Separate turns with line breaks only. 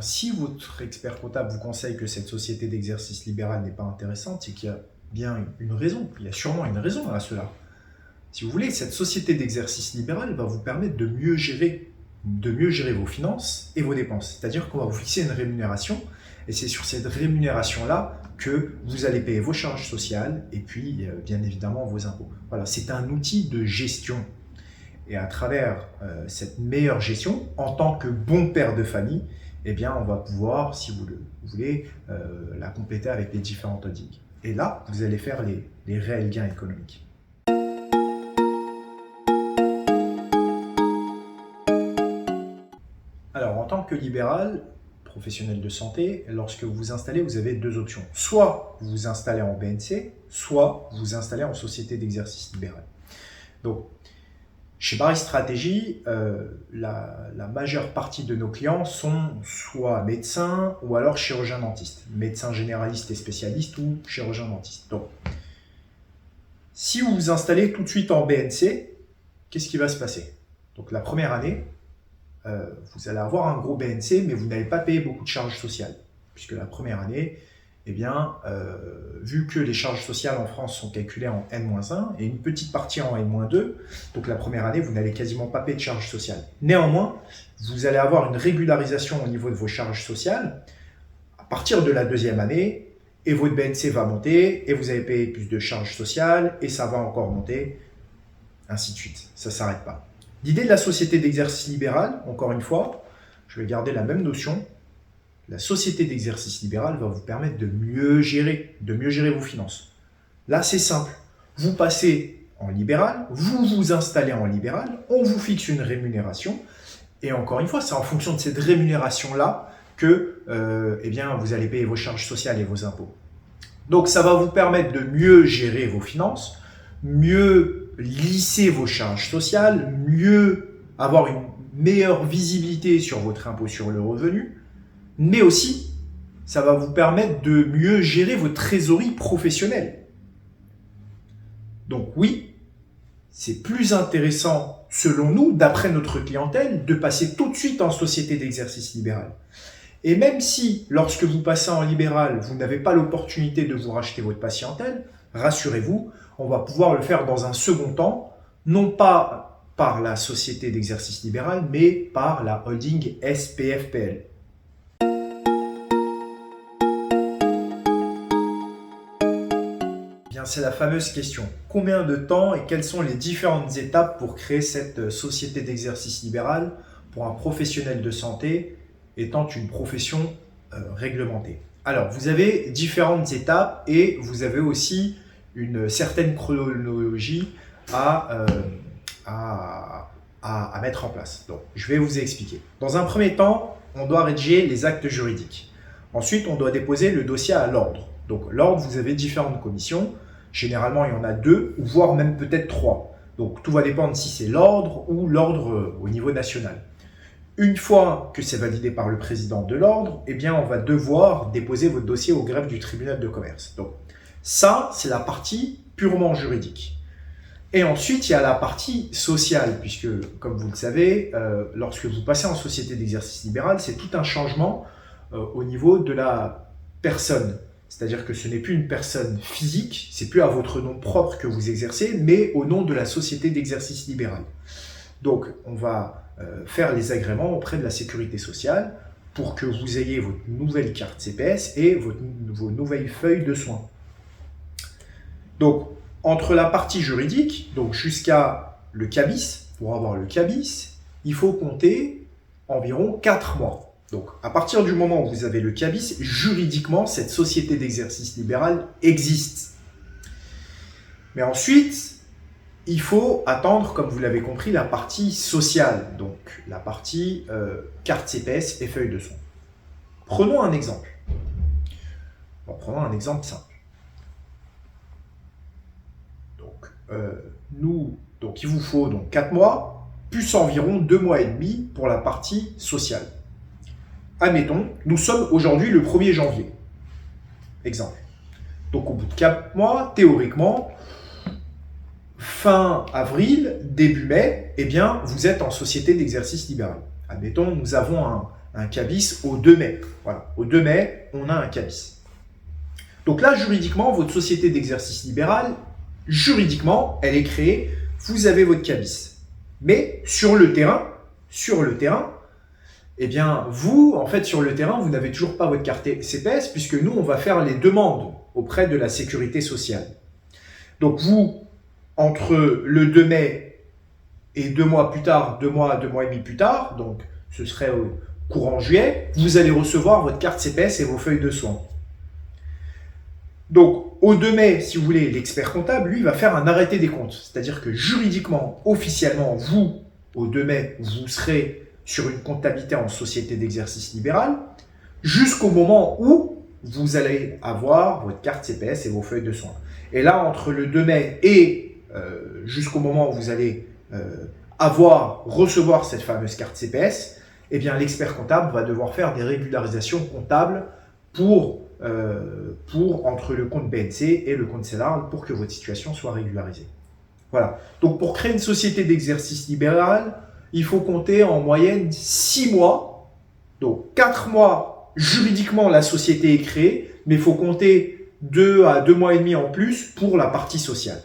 si votre expert comptable vous conseille que cette société d'exercice libéral n'est pas intéressante, c'est qu'il y a bien une raison. Il y a sûrement une raison à cela. Si vous voulez, cette société d'exercice libéral va vous permettre de mieux gérer vos finances et vos dépenses. C'est-à-dire qu'on va vous fixer une rémunération, et c'est sur cette rémunération-là que vous allez payer vos charges sociales et puis, bien évidemment, vos impôts. Voilà, c'est un outil de gestion. Et à travers cette meilleure gestion, en tant que bon père de famille, eh bien, on va pouvoir, si vous le voulez, la compléter avec les différentes holdings. Et là, vous allez faire les réels gains économiques. Alors, en tant que libéral, professionnel de santé, lorsque vous vous installez, vous avez deux options. Soit vous vous installez en BNC, soit vous vous installez en société d'exercice libéral. Donc, chez Paris Stratégie, la majeure partie de nos clients sont soit médecins ou alors chirurgiens-dentistes. Médecins généralistes et spécialistes ou chirurgiens-dentistes. Donc, si vous vous installez tout de suite en BNC, qu'est-ce qui va se passer? Donc, la première année, vous allez avoir un gros BNC, mais vous n'allez pas payer beaucoup de charges sociales. Puisque la première année, eh bien, vu que les charges sociales en France sont calculées en N-1 et une petite partie en N-2, donc la première année, vous n'allez quasiment pas payer de charges sociales. Néanmoins, vous allez avoir une régularisation au niveau de vos charges sociales à partir de la deuxième année, et votre BNC va monter, et vous allez payer plus de charges sociales, et ça va encore monter, ainsi de suite. Ça ne s'arrête pas. L'idée de la société d'exercice libéral, encore une fois, je vais garder la même notion. La société d'exercice libéral va vous permettre de mieux gérer vos finances. Là, c'est simple. Vous passez en libéral, vous vous installez en libéral, on vous fixe une rémunération. Et encore une fois, c'est en fonction de cette rémunération-là que eh bien, vous allez payer vos charges sociales et vos impôts. Donc, ça va vous permettre de mieux gérer vos finances, mieux lisser vos charges sociales, mieux avoir une meilleure visibilité sur votre impôt sur le revenu, mais aussi, ça va vous permettre de mieux gérer votre trésorerie professionnelle. Donc oui, c'est plus intéressant, selon nous, d'après notre clientèle, de passer tout de suite en société d'exercice libéral. Et même si, lorsque vous passez en libéral, vous n'avez pas l'opportunité de vous racheter votre patientèle, rassurez-vous, on va pouvoir le faire dans un second temps, non pas par la société d'exercice libéral, mais par la holding SPFPL. C'est la fameuse question. Combien de temps et quelles sont les différentes étapes pour créer cette société d'exercice libéral pour un professionnel de santé étant une profession réglementée? Alors, vous avez différentes étapes et vous avez aussi une certaine chronologie à mettre en place. Donc, je vais vous expliquer. Dans un premier temps, on doit rédiger les actes juridiques. Ensuite, on doit déposer le dossier à l'ordre. Donc, l'ordre, vous avez différentes commissions. Généralement, il y en a 2, voire même peut-être 3. Donc, tout va dépendre si c'est l'ordre ou l'ordre au niveau national. Une fois que c'est validé par le président de l'ordre, eh bien, on va devoir déposer votre dossier au greffe du tribunal de commerce. Donc, ça, c'est la partie purement juridique. Et ensuite, il y a la partie sociale, puisque, comme vous le savez, lorsque vous passez en société d'exercice libéral, c'est tout un changement au niveau de la personne. C'est-à-dire que ce n'est plus une personne physique, c'est plus à votre nom propre que vous exercez, mais au nom de la société d'exercice libéral. Donc, on va faire les agréments auprès de la sécurité sociale pour que vous ayez votre nouvelle carte CPS et vos nouvelles feuilles de soins. Donc, entre la partie juridique, donc jusqu'à le CABIS, pour avoir le CABIS, il faut compter environ 4 mois. Donc, à partir du moment où vous avez le CABIS, juridiquement, cette société d'exercice libéral existe. Mais ensuite, il faut attendre, comme vous l'avez compris, la partie sociale, donc la partie carte CPS et feuille de soins. Prenons un exemple. Bon, prenons un exemple simple. Donc il vous faut donc 4 mois, plus environ 2 mois et demi pour la partie sociale. Admettons, nous sommes aujourd'hui le 1er janvier. Exemple. Donc au bout de 4 mois, théoriquement, fin avril, début mai, eh bien, vous êtes en société d'exercice libéral. Admettons, nous avons un cabis au 2 mai. Voilà, au 2 mai, on a un cabis. Donc là, juridiquement, votre société d'exercice libéral, juridiquement, elle est créée, vous avez votre cabis. Mais sur le terrain, eh bien, vous, en fait, sur le terrain, vous n'avez toujours pas votre carte CPS puisque nous, on va faire les demandes auprès de la sécurité sociale. Donc vous, entre le 2 mai et 2 mois plus tard, 2 mois et demi plus tard, donc ce serait au courant juillet, vous allez recevoir votre carte CPS et vos feuilles de soins. Donc, au 2 mai, si vous voulez, l'expert comptable, lui, va faire un arrêté des comptes. C'est-à-dire que juridiquement, officiellement, vous, au 2 mai, vous serez sur une comptabilité en société d'exercice libéral jusqu'au moment où vous allez avoir votre carte CPS et vos feuilles de soins. Et là, entre le 2 mai et jusqu'au moment où vous allez recevoir cette fameuse carte CPS, eh bien, l'expert comptable va devoir faire des régularisations comptables entre le compte BNC et le compte CELAR pour que votre situation soit régularisée. Voilà. Donc, pour créer une société d'exercice libéral, il faut compter en moyenne 6 mois. Donc, 4 mois, juridiquement, la société est créée, mais il faut compter 2 à 2 mois et demi en plus pour la partie sociale.